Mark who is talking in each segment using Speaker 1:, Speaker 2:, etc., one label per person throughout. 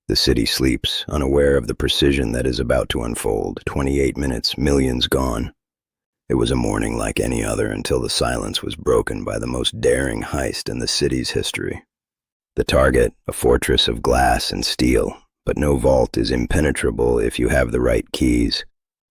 Speaker 1: The city sleeps, unaware of the precision that is about to unfold. 28 minutes, millions gone. It was a morning like any other until the silence was broken by the most daring heist in the city's history. The target, a fortress of glass and steel, but no vault is impenetrable if you have the right keys.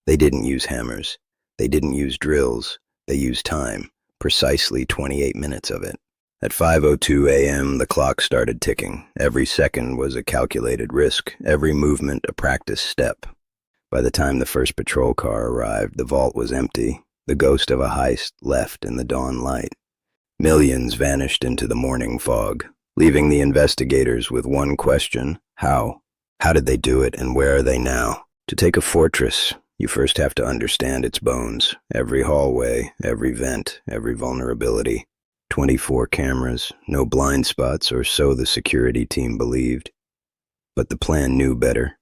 Speaker 1: They didn't use hammers. They didn't use drills. They used time, precisely 28 minutes of it. At 5:02 a.m., the clock started ticking. Every second was a calculated risk, every movement a practice step. By the time the first patrol car arrived, the vault was empty. The ghost of a heist left in the dawn light. Millions vanished into the morning fog, leaving the investigators with one question: how? How did they do it, and where are they now? To take a fortress, you first have to understand its bones. Every hallway, every vent, every vulnerability. 24 cameras, no blind spots, or so the security team believed. But the plan knew better.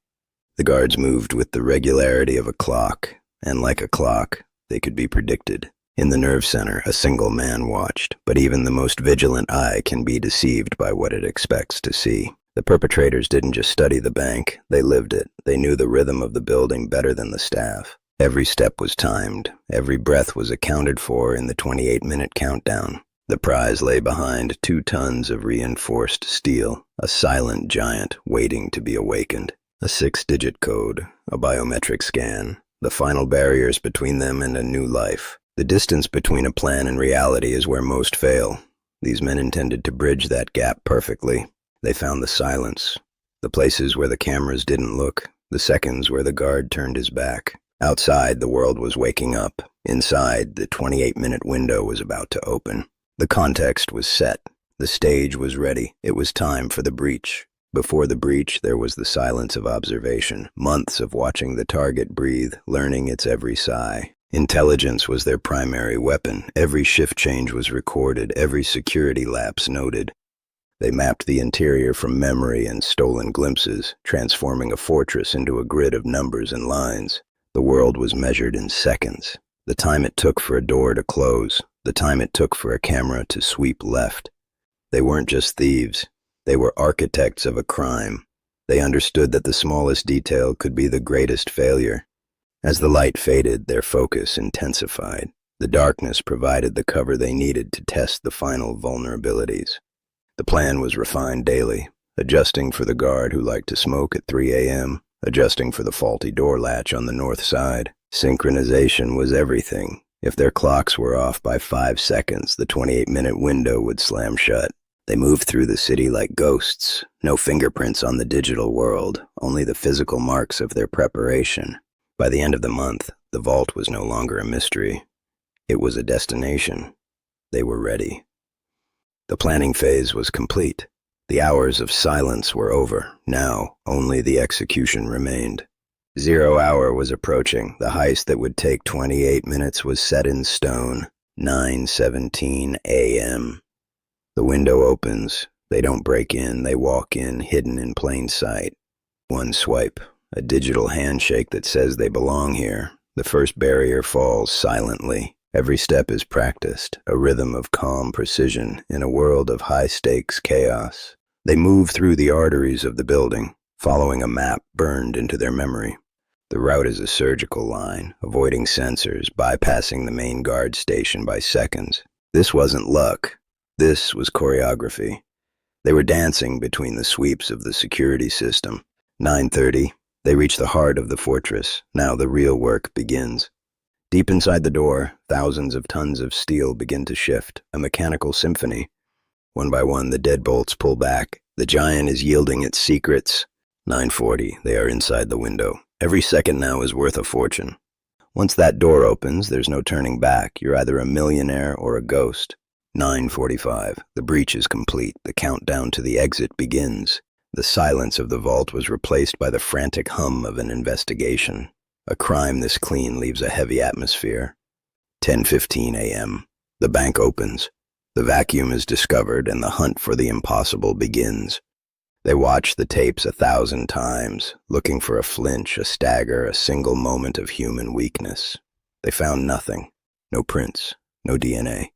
Speaker 1: The guards moved with the regularity of a clock, and like a clock, they could be predicted. In the nerve center, a single man watched, but even the most vigilant eye can be deceived by what it expects to see. The perpetrators didn't just study the bank, they lived it. They knew the rhythm of the building better than the staff. Every step was timed, every breath was accounted for in the 28-minute countdown. The prize lay behind 2 tons of reinforced steel, a silent giant waiting to be awakened. A 6-digit code, a biometric scan, the final barriers between them and a new life. The distance between a plan and reality is where most fail. These men intended to bridge that gap perfectly. They found the silence, the places where the cameras didn't look, the seconds where the guard turned his back. Outside, the world was waking up. Inside, the 28-minute window was about to open. The context was set. The stage was ready. It was time for the breach. Before the breach, there was the silence of observation, months of watching the target breathe, learning its every sigh. Intelligence was their primary weapon. Every shift change was recorded, every security lapse noted. They mapped the interior from memory and stolen glimpses, transforming a fortress into a grid of numbers and lines. The world was measured in seconds. The time it took for a door to close, the time it took for a camera to sweep left. They weren't just thieves. They were architects of a crime. They understood that the smallest detail could be the greatest failure. As the light faded, their focus intensified. The darkness provided the cover they needed to test the final vulnerabilities. The plan was refined daily, adjusting for the guard who liked to smoke at 3 a.m., adjusting for the faulty door latch on the north side. Synchronization was everything. If their clocks were off by 5 seconds, the 28-minute window would slam shut. They moved through the city like ghosts, no fingerprints on the digital world, only the physical marks of their preparation. By the end of the month, the vault was no longer a mystery. It was a destination. They were ready. The planning phase was complete. The hours of silence were over. Now, only the execution remained. 0 hour was approaching. The heist that would take 28 minutes was set in stone. 9:17 a.m. The window opens. They don't break in, they walk in, hidden in plain sight. One swipe, a digital handshake that says they belong here. The first barrier falls silently. Every step is practiced, a rhythm of calm precision in a world of high-stakes chaos. They move through the arteries of the building, following a map burned into their memory. The route is a surgical line, avoiding sensors, bypassing the main guard station by seconds. This wasn't luck. This was choreography. They were dancing between the sweeps of the security system. 9:30, they reach the heart of the fortress. Now the real work begins. Deep inside the door, thousands of tons of steel begin to shift, a mechanical symphony. One by one, the deadbolts pull back. The giant is yielding its secrets. 9:40, they are inside the window. Every second now is worth a fortune. Once that door opens, there's no turning back. You're either a millionaire or a ghost. 9:45, the breach is complete. The countdown to the exit begins. The silence of the vault was replaced by the frantic hum of an investigation. A crime this clean leaves a heavy atmosphere. 10:15 a.m. The bank opens. The vacuum is discovered and the hunt for the impossible begins. They watch the tapes 1,000 times, looking for a flinch, a stagger, a single moment of human weakness. They found nothing. No prints, no DNA.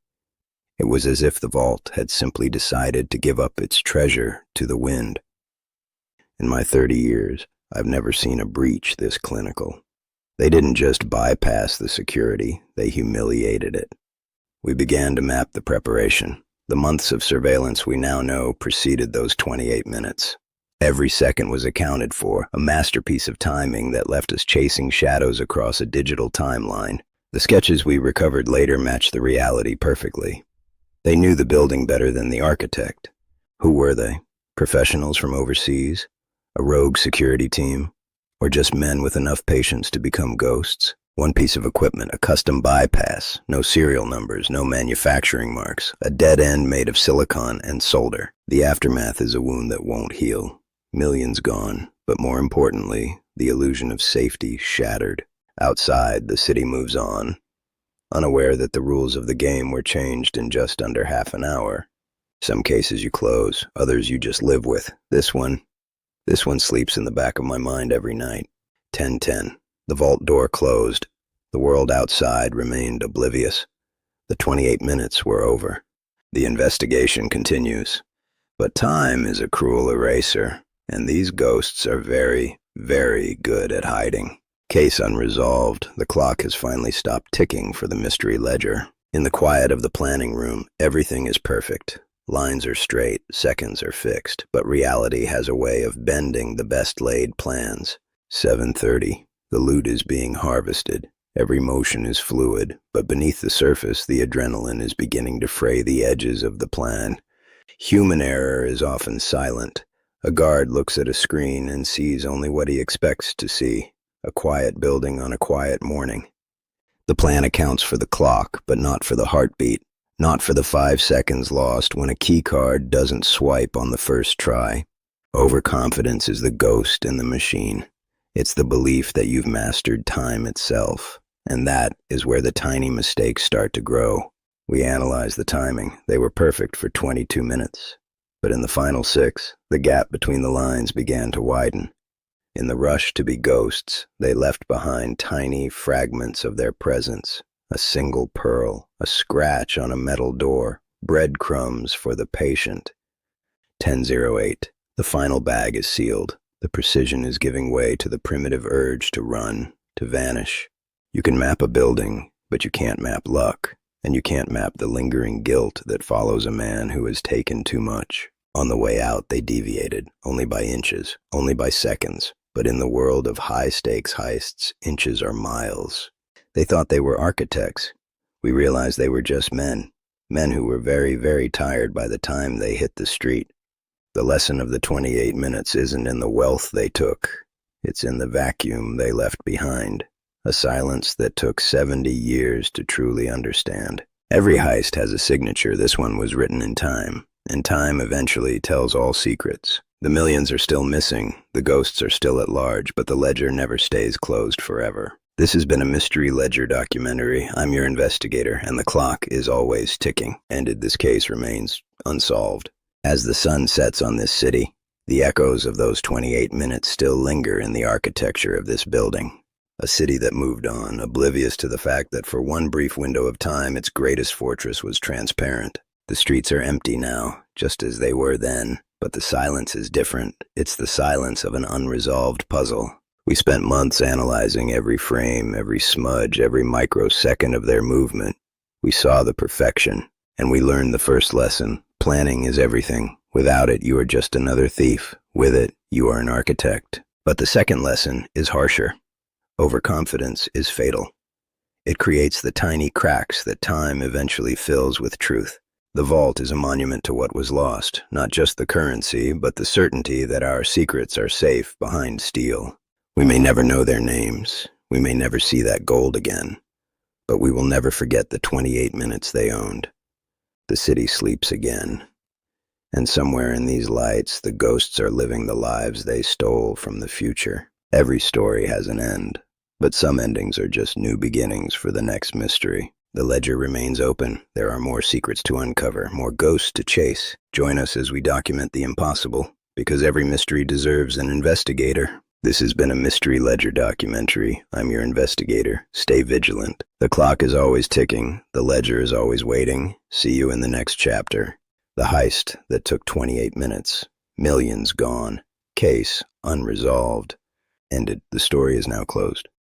Speaker 1: It was as if the vault had simply decided to give up its treasure to the wind. In my 30 years, I've never seen a breach this clinical. They didn't just bypass the security, they humiliated it. We began to map the preparation. The months of surveillance we now know preceded those 28 minutes. Every second was accounted for, a masterpiece of timing that left us chasing shadows across a digital timeline. The sketches we recovered later matched the reality perfectly. They knew the building better than the architect. Who were they? Professionals from overseas? A rogue security team? Or just men with enough patience to become ghosts? One piece of equipment, a custom bypass, no serial numbers, no manufacturing marks, a dead end made of silicon and solder. The aftermath is a wound that won't heal. Millions gone, but more importantly, the illusion of safety shattered. Outside, the city moves on, unaware that the rules of the game were changed in just under half an hour. Some cases you close, others you just live with. This one sleeps in the back of my mind every night. 10:10. The vault door closed. The world outside remained oblivious. The 28 minutes were over. The investigation continues. But time is a cruel eraser, and these ghosts are very, very good at hiding. Case unresolved, the clock has finally stopped ticking for the mystery ledger. In the quiet of the planning room, everything is perfect. Lines are straight, seconds are fixed, but reality has a way of bending the best-laid plans. 7:30. The loot is being harvested. Every motion is fluid, but beneath the surface, the adrenaline is beginning to fray the edges of the plan. Human error is often silent. A guard looks at a screen and sees only what he expects to see. A quiet building on a quiet morning. The plan accounts for the clock, but not for the heartbeat. Not for the 5 seconds lost when a key card doesn't swipe on the first try. Overconfidence is the ghost in the machine. It's the belief that you've mastered time itself. And that is where the tiny mistakes start to grow. We analyze the timing. They were perfect for 22 minutes. But in the final 6, the gap between the lines began to widen. In the rush to be ghosts, they left behind tiny fragments of their presence. A single pearl, a scratch on a metal door, breadcrumbs for the patient. 10:08. The final bag is sealed. The precision is giving way to the primitive urge to run, to vanish. You can map a building, but you can't map luck, and you can't map the lingering guilt that follows a man who has taken too much. On the way out, they deviated, only by inches, only by seconds. But in the world of high-stakes heists, inches are miles. They thought they were architects. We realized they were just men who were very, very tired by the time they hit the street. The lesson of the 28 minutes isn't in the wealth they took. It's in the vacuum they left behind, a silence that took 70 years to truly understand. Every heist has a signature. This one was written in time, and time eventually tells all secrets. The millions are still missing, the ghosts are still at large, but the ledger never stays closed forever. This has been a Mystery Ledger documentary. I'm your investigator, and the clock is always ticking. Ended, this case remains unsolved. As the sun sets on this city, the echoes of those 28 minutes still linger in the architecture of this building. A city that moved on, oblivious to the fact that for one brief window of time, its greatest fortress was transparent. The streets are empty now, just as they were then, but the silence is different. It's the silence of an unresolved puzzle. We spent months analyzing every frame, every smudge, every microsecond of their movement. We saw the perfection, and we learned the first lesson. Planning is everything. Without it, you are just another thief. With it, you are an architect. But the second lesson is harsher. Overconfidence is fatal. It creates the tiny cracks that time eventually fills with truth. The vault is a monument to what was lost, not just the currency, but the certainty that our secrets are safe behind steel. We may never know their names, we may never see that gold again, but we will never forget the 28 minutes they owned. The city sleeps again, and somewhere in these lights, the ghosts are living the lives they stole from the future. Every story has an end, but some endings are just new beginnings for the next mystery. The ledger remains open. There are more secrets to uncover, more ghosts to chase. Join us as we document the impossible, because every mystery deserves an investigator. This has been a Mystery Ledger documentary. I'm your investigator. Stay vigilant. The clock is always ticking. The ledger is always waiting. See you in the next chapter. The heist that took 28 minutes. Millions gone. Case unresolved, ended. The story is now closed.